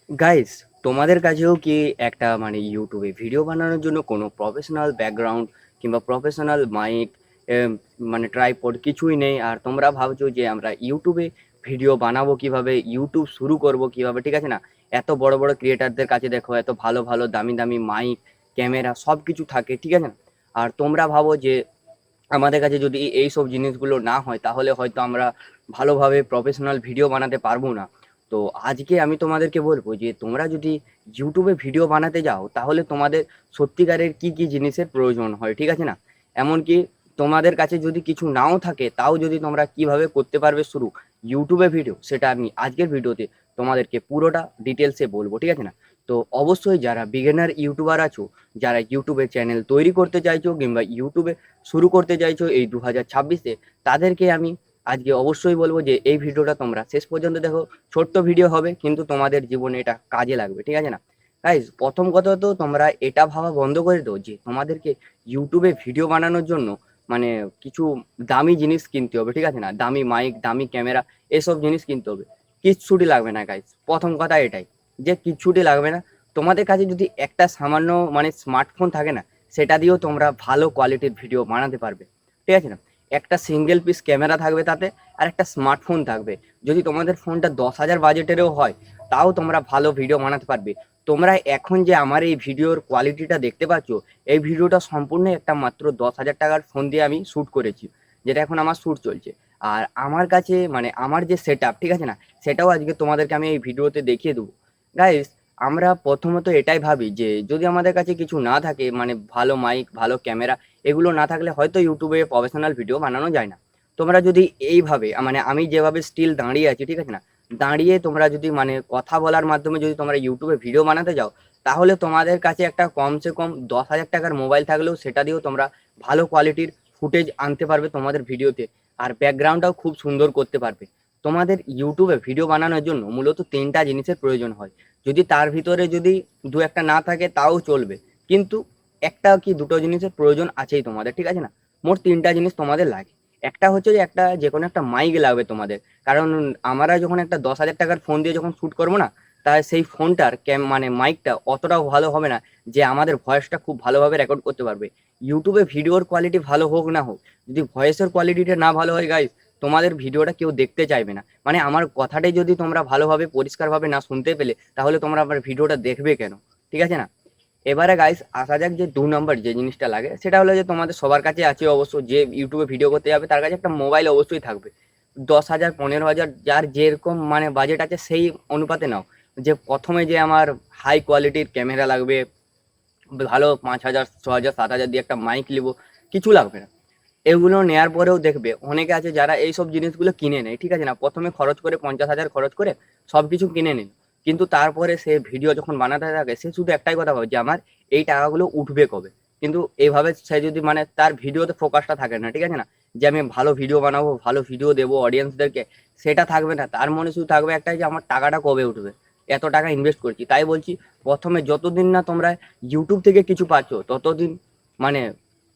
Guys, তোমাদের কাছেও কি একটা মানে ইউটিউবে ভিডিও বানানোর জন্য কোনো প্রফেশনাল ব্যাকগ্রাউন্ড কিংবা প্রফেশনাল মাইক মানে ট্রাইপড কিছুই নেই, আর তোমরা ভাবছো যে আমরা ইউটিউবে ভিডিও বানাবো কিভাবে, ইউটিউব শুরু করব কিভাবে, ঠিক আছে না? এত বড় বড় ক্রিয়েটারদের কাছে দেখো এত ভালো ভালো দামি দামি মাইক, ক্যামেরা সব কিছু থাকে, ঠিক আছে না? আর তোমরা ভাবো যে আমাদের কাছে যদি এই সব জিনিসগুলো না হয় তাহলে হয়তো আমরা ভালোভাবে প্রফেশনাল ভিডিও বানাতে পারবো না। তো আজকে আমি তোমাদেরকে বলবো যে তোমরা যদি ইউটিউবে ভিডিও বানাতে যাও তাহলে তোমাদের সত্যিকারের কি কি জিনিসের প্রয়োজন হয়, ঠিক আছে না? এমনকি তোমাদের কাছে যদি কিছু নাও থাকে তাও যদি তোমরা কিভাবে করতে পারবে শুরু ইউটিউবে ভিডিও, সেটা আমি আজকের ভিডিওতে তোমাদেরকে পুরোটা ডিটেলসে বলবো, ঠিক আছে না? তো অবশ্যই যারা বিগিনার ইউটিউবার আছো, যারা ইউটিউবে চ্যানেল তৈরি করতে চাইছো কিংবা ইউটিউবে শুরু করতে চাইছো এই 2026-এ, তাদেরকে আমি আজকে অবশ্যই বলবো যে এই ভিডিওটা তোমরা শেষ পর্যন্ত দেখো। ছোট্ট ভিডিও হবে কিন্তু তোমাদের জীবনে এটা কাজে লাগবে, ঠিক আছে না? গাইজ, প্রথম কথা তো তোমরা এটা ভাবা বন্ধ করে দাও যে তোমাদেরকে ইউটিউবে ভিডিও বানানোর জন্য মানে কিছু দামি জিনিস কিনতে হবে, ঠিক আছে না? দামি মাইক, দামি ক্যামেরা, এসব জিনিস কিনতে হবে। কিচ্ছুটি লাগবে না গাইজ, প্রথম কথা এটাই, যে কিচ্ছুটি লাগবে না। তোমাদের কাছে যদি একটা সামান্য মানে স্মার্টফোন থাকে না, সেটা দিয়েও তোমরা ভালো কোয়ালিটির ভিডিও বানাতে পারবে, ঠিক আছে না? একটা সিঙ্গেল পিস ক্যামেরা থাকবে তাতে, আর একটা স্মার্টফোন থাকবে। যদি তোমাদের ফোনটা 10,000 বাজেটেরও হয় তাও তোমরা ভালো ভিডিও বানাতে পারবে। তোমরা এখন যে আমার এই ভিডিওর কোয়ালিটিটা দেখতে পাচ্ছ, এই ভিডিওটা সম্পূর্ণ একটা মাত্র 10,000 টাকার ফোন দিয়ে আমি শ্যুট করেছি, যেটা এখন আমার শ্যুট চলছে। আর আমার কাছে মানে আমার যে সেট আপ, ঠিক আছে না, সেটাও আজকে তোমাদেরকে আমি এই ভিডিওতে দেখিয়ে দেবো। গাইস, আমরা প্রথমত এটাই ভাবি যে যদি আমাদের কাছে কিছু না থাকে মানে ভালো মাইক, ভালো ক্যামেরা, এগুলো না থাকলে হয়তো ইউটিউবে প্রফেশনাল ভিডিও বানানো যায় না। তোমরা যদি এইভাবে মানে আমি যেভাবে স্টিল দাঁড়িয়ে আছি, ঠিক আছে না, দাঁড়িয়ে তোমরা যদি মানে কথা বলার মাধ্যমে যদি তোমরা ইউটিউবে ভিডিও বানাতে যাও, তাহলে তোমাদের কাছে একটা কমসে কম 10,000 টাকার মোবাইল থাকলেও সেটা দিয়েও তোমরা ভালো কোয়ালিটির ফুটেজ আনতে পারবে তোমাদের ভিডিওতে। আর ব্যাকগ্রাউন্ডটাও খুব সুন্দর করতে পারবে। তোমাদের ইউটিউবে ভিডিও বানানোর জন্য মূলত তিনটা জিনিসের প্রয়োজন হয়। যদি তার ভিতরে যদি দু একটা না থাকে তাও চলবে, কিন্তু একটা কি দুটো জিনিসের প্রয়োজন আছেই তোমাদের, ঠিক আছে না? মোট তিনটা জিনিস তোমাদের লাগে। একটা হচ্ছে যে একটা যে কোনো একটা মাইক লাগবে তোমাদের, কারণ আমরা যখন একটা 10,000 টাকার ফোন দিয়ে যখন শ্যুট করবো না, তাই সেই ফোনটার মানে মাইকটা অতটাও ভালো হবে না যে আমাদের ভয়েসটা খুব ভালোভাবে রেকর্ড করতে পারবে। ইউটিউবে ভিডিওর কোয়ালিটি ভালো হোক না হোক, যদি ভয়েসের কোয়ালিটিটা না ভালো হয় গাইস, তোমাদের ভিডিওটা কেউ দেখতে চাইবে না। মানে আমার কথাটাই যদি তোমরা ভালোভাবে পরিষ্কারভাবে না শুনতে পেলে তাহলে তোমরা আমার ভিডিওটা দেখবে কেন, ঠিক আছে না? এবারে গাইস আসা যাক যে 2 নম্বর যে জিনিসটা লাগে, সেটা হলো যে তোমাদের সবার কাছে আছে অবশ্য, যে ইউটিউবে ভিডিও করতে যাবে তার কাছে একটা মোবাইল অবশ্যই থাকবে। 10,000, 15,000, যার যেরকম মানে বাজেট আছে সেই অনুপাতে নাও। যে প্রথমে যে আমার হাই কোয়ালিটির ক্যামেরা লাগবে, ভালো 5,000, 6,000, 7,000 দিয়ে একটা মাইক নিবো, কিছু লাগবে না। এগুলো নেয়ার পরেও দেখবে অনেকে আছে যারা এই সব জিনিসগুলো কিনে নেয়, ঠিক আছে না? প্রথমে খরচ করে 50,000 খরচ করে সব কিছু কিনে নিল, কিন্তু তারপরে সে ভিডিও যখন বানাতে থাকে সে শুধু একটাই কথা ভাবে যে আমার এই টাকাগুলো উঠবে কবে। কিন্তু এইভাবে সে যদি মানে তার ভিডিওতে ফোকাসটা থাকে না, ঠিক আছে না, যে আমি ভালো ভিডিও বানাবো, ভালো ভিডিও দেবো অডিয়েন্সদেরকে, সেটা থাকবে না। তার মনে শুধু থাকবে একটাই যে আমার টাকাটা কবে উঠবে, এত টাকা ইনভেস্ট করছি। তাই বলছি, প্রথমে যতদিন না তোমরা ইউটিউব থেকে কিছু পাচ্ছ ততদিন মানে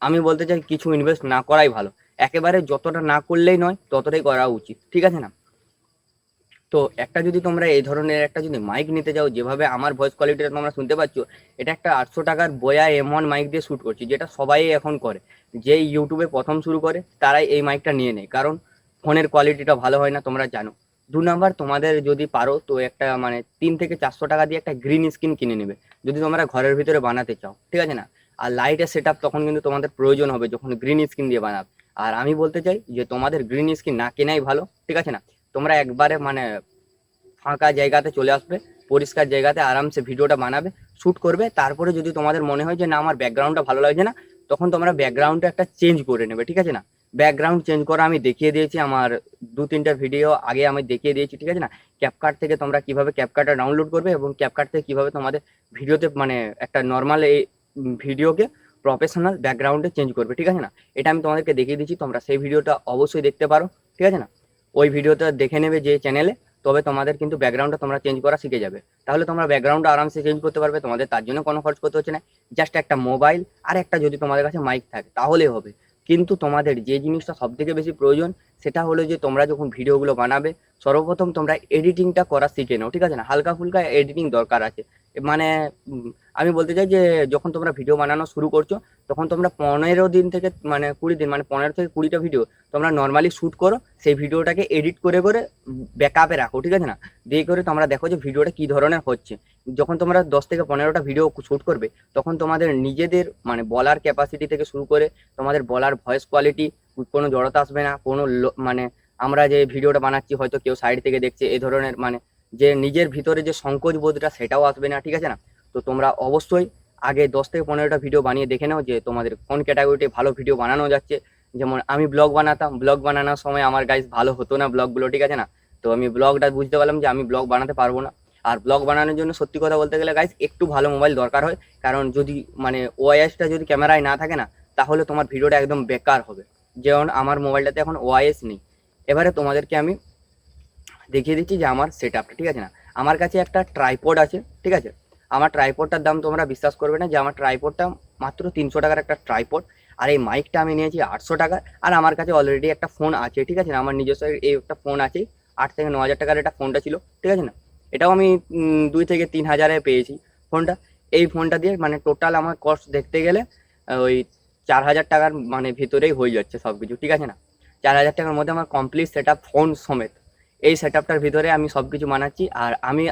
আমি বলতে চাই কিছু ইনভেস্ট না করাই ভালো। একেবারে যতটা না করলেই নয়, ততটাই করা উচিত, ঠিক আছে না? তো একটা যদি তোমরা এই ধরনের একটা যদি মাইক নিতে যাও, যেভাবে আমার ভয়েস কোয়ালিটিটা তোমরা শুনতে পাচ্ছ, এটা একটা 800 টাকার বোয়া M1 মাইক দিয়ে শ্যুট করছি, যেটা সবাই এখন করে। যে ইউটিউবে প্রথম শুরু করে তারাই এই মাইকটা নিয়ে নেয়, কারণ ফোনের কোয়ালিটিটা ভালো হয় না, তোমরা জানো। 2 নম্বর, তোমাদের যদি পারো তো একটা মানে 300 থেকে 400 টাকা দিয়ে একটা গ্রিন স্ক্রিন কিনে নেবে, যদি তোমরা ঘরের ভিতরে বানাতে চাও, ঠিক আছে না? আর লাইটের সেট আপ তখন কিন্তু তোমাদের প্রয়োজন হবে যখন গ্রিন স্ক্রিন দিয়ে বানাবে। আর আমি বলতে চাই যে তোমাদের গ্রিন স্ক্রিন না কেনাই ভালো, ঠিক আছে না? তোমরা একবারে মানে ফাঁকা জায়গাতে চলে আসবে, পরিষ্কার জায়গাতে আরামসে ভিডিওটা বানাবে, শ্যুট করবে। তারপরে যদি তোমাদের মনে হয় যে না আমার ব্যাকগ্রাউন্ডটা ভালো লাগছে না, তখন তোমরা ব্যাকগ্রাউন্ডটা একটা চেঞ্জ করে নেবে, ঠিক আছে না? ব্যাকগ্রাউন্ড চেঞ্জ করা আমি দেখিয়ে দিয়েছি আমার 2-3টা ভিডিও আগে আমি দেখিয়ে দিয়েছি, ঠিক আছে না? ক্যাপকাট থেকে তোমরা কিভাবে ক্যাপকাটটা ডাউনলোড করবে এবং ক্যাপকাট থেকে কিভাবে তোমাদের ভিডিওতে মানে একটা নর্মাল এই ভিডিওকে প্রফেশনাল ব্যাকগ্রাউন্ডে চেঞ্জ করবে, ঠিক আছে না? এটা আমি তোমাদেরকে দেখিয়ে দিচ্ছি, তোমরা সেই ভিডিওটা অবশ্যই দেখতে পারো, ঠিক আছে না? ওই ভিডিওটা দেখে নেবে যে চ্যানেলে, তবে তোমাদের কিন্তু ব্যাকগ্রাউন্ডটা তোমরা চেঞ্জ করা শিখে যাবে। তাহলে তোমরা ব্যাকগ্রাউন্ডটা আরামসে চেঞ্জ করতে পারবে, তোমাদের তার জন্য কোনো খরচ করতে হচ্ছে না। জাস্ট একটা মোবাইল আর একটা যদি তোমাদের কাছে মাইক থাকে তাহলেই হবে। কিন্তু তোমাদের যে জিনিসটা সবথেকে বেশি প্রয়োজন সেটা হলো যে তোমরা যখন ভিডিওগুলো বানাবে সর্বপ্রথম তোমরা এডিটিংটা করা শিখে নাও, ঠিক আছে না? হালকা ফুলকা এডিটিং দরকার আছে। মানে উম, আমি বলতে চাই যে যখন তোমরা ভিডিও বানানো শুরু করছো তখন তোমরা 15 দিন থেকে মানে 20 দিন, মানে 15 থেকে 20টা ভিডিও তোমরা নর্মালি শ্যুট করো, সেই ভিডিওটাকে এডিট করে করে ব্যাকআপে রাখো, ঠিক আছে না? দিয়ে করে তোমরা দেখো যে ভিডিওটা কি ধরনের হচ্ছে। যখন তোমরা 10 থেকে 15টা ভিডিও শ্যুট করবে তখন তোমাদের নিজেদের মানে বলার ক্যাপাসিটি থেকে শুরু করে তোমাদের বলার ভয়েস কোয়ালিটি, কোনো জড়তা আসবে না, কোনো মানে আমরা যে ভিডিওটা বানাচ্ছি হয়তো কেউ সাইড থেকে দেখছে এই ধরনের মানে যে নিজের ভিতরে যে সংকোচ বোধটা সেটাও আসবে না, ঠিক আছে না? তো তোমরা অবশ্যই আগে 10 থেকে 15টা ভিডিও বানিয়ে দেখে নাও যে তোমাদের কোন ক্যাটাগরিতে ভালো ভিডিও বানানো যাচ্ছে। যেমন আমি ব্লগ বানাতাম, ব্লগ বানানোর সময় আমার গাইস ভালো হতো না ব্লগগুলো, ঠিক আছে না? তো আমি ব্লগটা বুঝতে পারলাম যে আমি ব্লগ বানাতে পারবো না। আর ব্লগ বানানোর জন্য সত্যি কথা বলতে গেলে গাইস একটু ভালো মোবাইল দরকার হয়, কারণ যদি মানে ওআইএসটা যদি ক্যামেরায় না থাকে না তাহলে তোমার ভিডিওটা একদম বেকার হবে। যেমন আমার মোবাইলটাতে এখন ওআইএস নেই। এবারে তোমাদেরকে আমি দেখিয়ে দিচ্ছি যে আমার সেট আপটা, ঠিক আছে না? আমার কাছে একটা ট্রাইপড আছে, ঠিক আছে? আমার ট্রাইপডটার দাম তোমরা বিশ্বাস করবে না যে আমার ট্রাইপডটা মাত্র 300 টাকার একটা ট্রাইপড। আর এই মাইকটা আমি নিয়েছি 800 টাকা। আর আমার কাছে অলরেডি একটা ফোন আছে, ঠিক আছে না? আমার নিজস্ব এই একটা ফোন আছে, 8 থেকে 9 হাজার টাকার এটা ফোনটা ছিল, ঠিক আছে না? এটাও আমি 2 থেকে 3 হাজারে পেয়েছি ফোনটা। এই ফোনটা দিয়ে মানে টোটাল আমার কস্ট দেখতে গেলে ওই 4 হাজার টাকার মানে ভিতরেই হয়ে যাচ্ছে সব কিছু, ঠিক আছে না? 4 হাজার টাকার মধ্যে আমার কমপ্লিট সেট আপ ফোন সমেত এই সেট আপটার ভিতরে আমি সব কিছু বানাচ্ছি। আর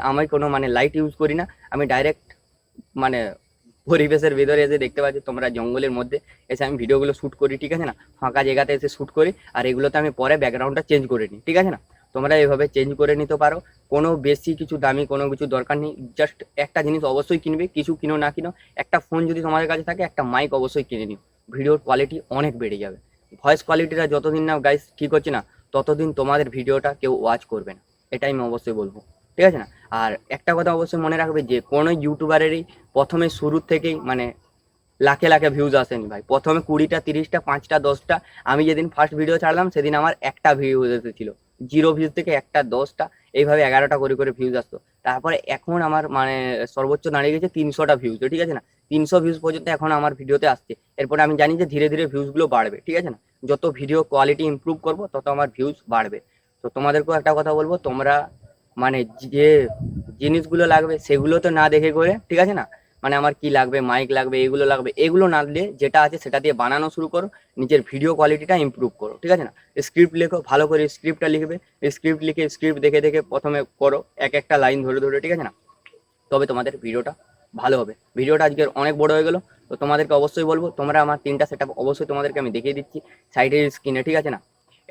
আমি কোনো মানে লাইট ইউজ করি না, আমি ডাইরেক্ট মানে পরিবেশের ভিতরে এসে দেখতে পাচ্ছি তোমরা জঙ্গলের মধ্যে এসে আমি ভিডিওগুলো শ্যুট করি, ঠিক আছে না? ফাঁকা জায়গাতে এসে শ্যুট করি আর এগুলোতে আমি পরে ব্যাকগ্রাউন্ডটা চেঞ্জ করে নিই, ঠিক আছে না? তোমরা এভাবে চেঞ্জ করে নিতে পারো। কোনো বেশি কিছু দামি কোনো কিছু দরকার নেই, জাস্ট একটা জিনিস অবশ্যই কিনবে, কিছু কিনো না কিনো একটা ফোন যদি তোমাদের কাছে থাকে একটা মাইক অবশ্যই কিনে নিও। ভিডিওর কোয়ালিটি অনেক বেড়ে যাবে। ভয়েস কোয়ালিটিটা যতদিন না গাইস ঠিক হচ্ছে না ততদিন তোমাদের ভিডিওটা কেউ ওয়াচ করবে না, এটাই আমি অবশ্যই বলবো, ঠিক আছে না? আর একটা কথা অবশ্যই মনে রাখবে যে কোনো ইউটিউবারেরই প্রথমে শুরুর থেকেই মানে লাখে লাখে ভিউজ আসেনি ভাই। প্রথমে 20টা 30টা 5টা 10টা, আমি যেদিন ফার্স্ট ভিডিও ছাড়লাম সেদিন আমার একটা ভিউ এসেছিল, 0 ভিউজ থেকে একটা 10টা, এইভাবে 11টা করে করে ভিউজ আসতো। তারপরে এখন আমার মানে সর্বোচ্চ দাঁড়িয়ে গেছে 300টা ভিউজ, ঠিক আছে না? 300 ভিউজ পর্যন্ত এখন আমার ভিডিওতে আসছে। এরপরে আমি জানি যে ধীরে ধীরে ভিউজগুলো বাড়বে, ঠিক আছে না? যত ভিডিও কোয়ালিটি ইমপ্রুভ করবো তত আমার ভিউজ বাড়বে। তো তোমাদেরকেও একটা কথা বলবো, তোমরা মানে যে জিনিসগুলো লাগবে সেগুলো তো না দেখে করে, ঠিক আছে না? মানে আমার কি লাগবে, মাইক লাগবে, এগুলো লাগবে, এগুলো না দিয়ে যেটা আছে সেটা দিয়ে বানানো শুরু করো। নিজের ভিডিও কোয়ালিটিটা ইমপ্রুভ করো, ঠিক আছে না? স্ক্রিপ্ট লেখো, ভালো করে স্ক্রিপ্টটা লিখবে। স্ক্রিপ্ট লিখে স্ক্রিপ্ট দেখে দেখে প্রথমে করো এক একটা লাইন ধরে ধরে, ঠিক আছে না? তবে তোমাদের ভিডিওটা ভালো হবে। ভিডিওটা আজকের অনেক বড় হয়ে গেল। তো তোমাদেরকে অবশ্যই বলবো তোমরা আমার 3টা সেট আপ অবশ্যই তোমাদেরকে আমি দেখিয়ে দিচ্ছি সাইডের স্ক্রিনে, ঠিক আছে না?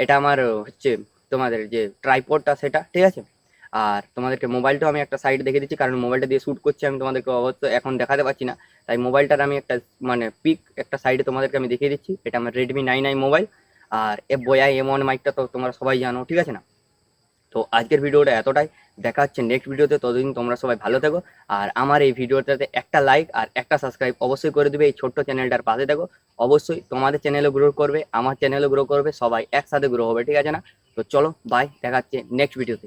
এটা আমার হচ্ছে তোমাদের যে ট্রাইপডটা সেটা, ঠিক আছে? আর তোমাদেরকে মোবাইলটাও আমি একটা সাইড দেখে দিচ্ছি, কারণ মোবাইলটা দিয়ে শ্যুট করছি আমি, তোমাদেরকে অবশ্য এখন দেখাতে পারছি না। তাই মোবাইলটার আমি একটা মানে পিক একটা সাইডে তোমাদেরকে আমি দেখিয়ে দিচ্ছি। এটা আমার Redmi 9i মোবাইল। আর বোয়া M1 মাইকটা তো তোমরা সবাই জানো, ঠিক আছে না? তো আজকের ভিডিওটা এতটাই। দেখা হচ্ছে নেক্সট ভিডিওতে, ততদিন তোমরা সবাই ভালো থেকো। আর আমার এই ভিডিওটাতে একটা লাইক আর একটা সাবস্ক্রাইব অবশ্যই করে দিবে। এই ছোট্ট চ্যানেলটার পাশে থাকো। অবশ্যই তোমাদের চ্যানেলও গ্রো করবে, আমার চ্যানেলও গ্রো করবে, সবাই একসাথে গ্রো হবে, ঠিক আছে না? তো চলো বাই, দেখা হচ্ছে নেক্সট ভিডিওতে।